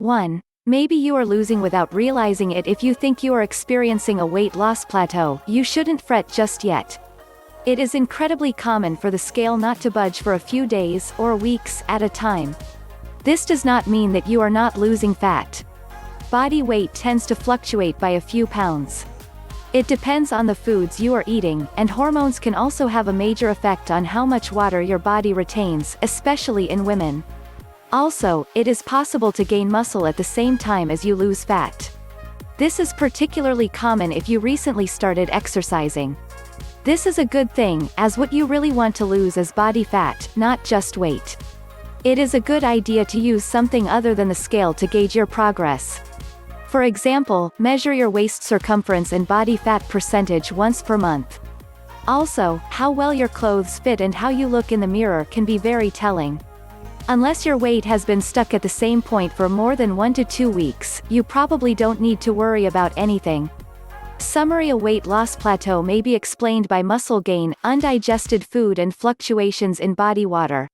1. Maybe you are losing without realizing it. If you think you are experiencing a weight loss plateau, you shouldn't fret just yet. It is incredibly common for the scale not to budge for a few days or weeks at a time. This does not mean that you are not losing fat. Body weight tends to fluctuate by a few pounds. It depends on the foods you are eating, and hormones can also have a major effect on how much water your body retains, especially in women. Also, it is possible to gain muscle at the same time as you lose fat. This is particularly common if you recently started exercising. This is a good thing, as what you really want to lose is body fat, not just weight. It is a good idea to use something other than the scale to gauge your progress. For example, measure your waist circumference and body fat percentage once per month. Also, how well your clothes fit and how you look in the mirror can be very telling. Unless your weight has been stuck at the same point for more than 1 to 2 weeks, you probably don't need to worry about anything. Summary: a weight loss plateau may be explained by muscle gain, undigested food and fluctuations in body water.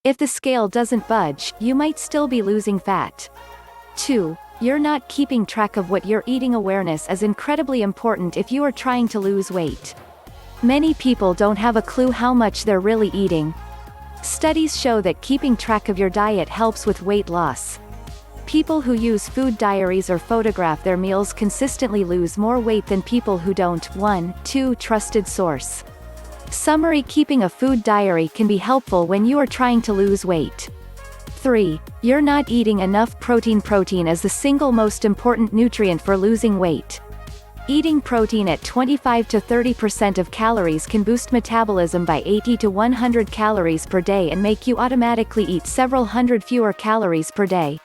If the scale doesn't budge, you might still be losing fat. 2. You're not keeping track of what you're eating. Awareness is incredibly important if you are trying to lose weight. Many people don't have a clue how much they're really eating. Studies show that keeping track of your diet helps with weight loss. People who use food diaries or photograph their meals consistently lose more weight than people who don't. 1. 2. Trusted source. Summary: keeping a food diary can be helpful when you are trying to lose weight. 3. You're not eating enough protein. Protein is the single most important nutrient for losing weight. Eating protein at 25 to 30% of calories can boost metabolism by 80 to 100 calories per day and make you automatically eat several hundred fewer calories per day.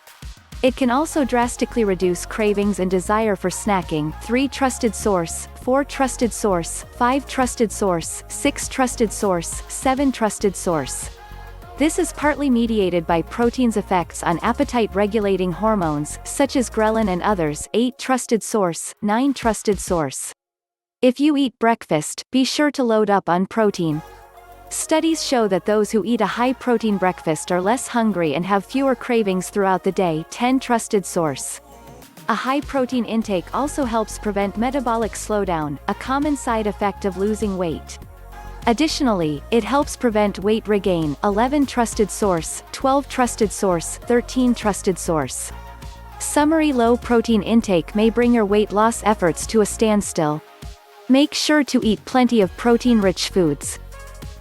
It can also drastically reduce cravings and desire for snacking. 3. Trusted source. 4. Trusted source. 5. Trusted source. 6. Trusted source. 7. Trusted source. This is partly mediated by protein's effects on appetite-regulating hormones, such as ghrelin and others. 8. Trusted source. 9. Trusted source. If you eat breakfast, be sure to load up on protein. Studies show that those who eat a high-protein breakfast are less hungry and have fewer cravings throughout the day. 10. Trusted source. A high-protein intake also helps prevent metabolic slowdown, a common side effect of losing weight. Additionally, it helps prevent weight regain. 11. Trusted source. 12. Trusted source. 13. Trusted source. Summary: low protein intake may bring your weight loss efforts to a standstill. Make sure to eat plenty of protein-rich foods.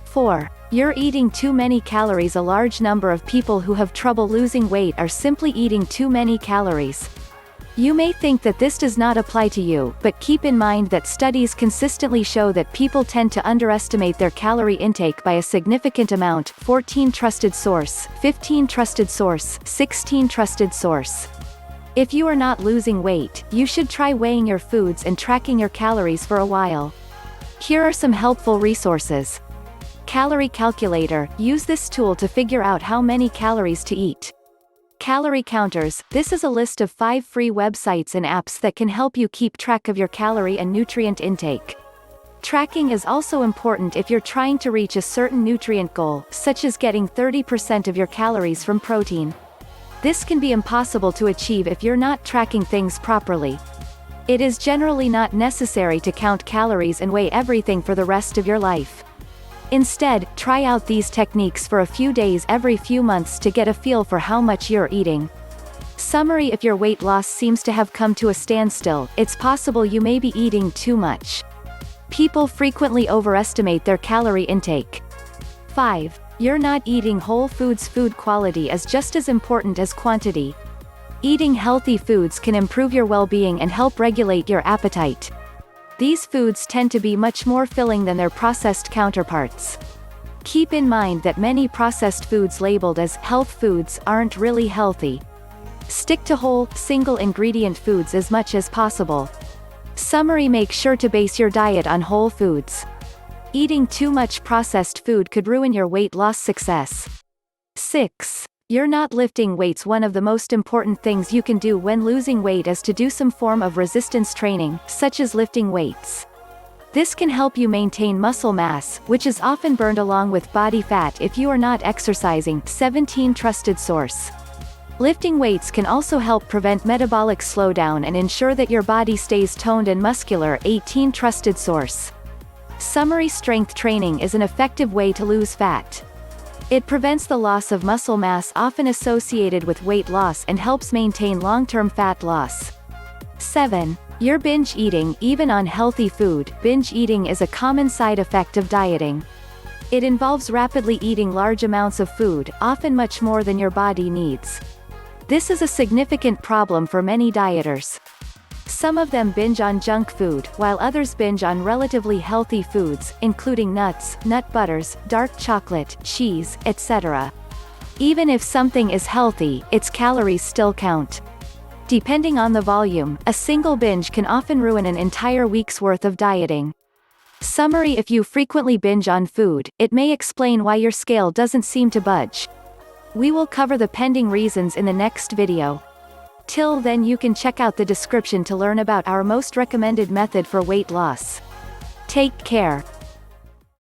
4. You're eating too many calories. A large number of people who have trouble losing weight are simply eating too many calories. You may think that this does not apply to you, but keep in mind that studies consistently show that people tend to underestimate their calorie intake by a significant amount. 14. Trusted source. 15. Trusted source. 16. Trusted source. If you are not losing weight, you should try weighing your foods and tracking your calories for a while. Here are some helpful resources. Calorie calculator. Use this tool to figure out how many calories to eat. Calorie counters. This is a list of 5 free websites and apps that can help you keep track of your calorie and nutrient intake. Tracking is also important if you're trying to reach a certain nutrient goal, such as getting 30% of your calories from protein. This can be impossible to achieve if you're not tracking things properly. It is generally not necessary to count calories and weigh everything for the rest of your life. Instead, try out these techniques for a few days every few months to get a feel for how much you're eating. Summary: if your weight loss seems to have come to a standstill, it's possible you may be eating too much. People frequently overestimate their calorie intake. 5. You're not eating whole foods. Food quality is just as important as quantity. Eating healthy foods can improve your well-being and help regulate your appetite. These foods tend to be much more filling than their processed counterparts. Keep in mind that many processed foods labeled as health foods aren't really healthy. Stick to whole, single-ingredient foods as much as possible. Summary: make sure to base your diet on whole foods. Eating too much processed food could ruin your weight loss success. 6. You're not lifting weights. One of the most important things you can do when losing weight is to do some form of resistance training, such as lifting weights. This can help you maintain muscle mass, which is often burned along with body fat if you are not exercising. 17. Trusted source. Lifting weights can also help prevent metabolic slowdown and ensure that your body stays toned and muscular. 18 Trusted source. Summary: strength training is an effective way to lose fat. It prevents the loss of muscle mass often associated with weight loss and helps maintain long-term fat loss. 7. You're binge eating. Even on healthy food, binge eating is a common side effect of dieting. It involves rapidly eating large amounts of food, often much more than your body needs. This is a significant problem for many dieters. Some of them binge on junk food, while others binge on relatively healthy foods, including nuts, nut butters, dark chocolate, cheese, etc. Even if something is healthy, its calories still count. Depending on the volume, a single binge can often ruin an entire week's worth of dieting. Summary: if you frequently binge on food, it may explain why your scale doesn't seem to budge. We will cover the pending reasons in the next video. Till then, you can check out the description to learn about our most recommended method for weight loss. Take care.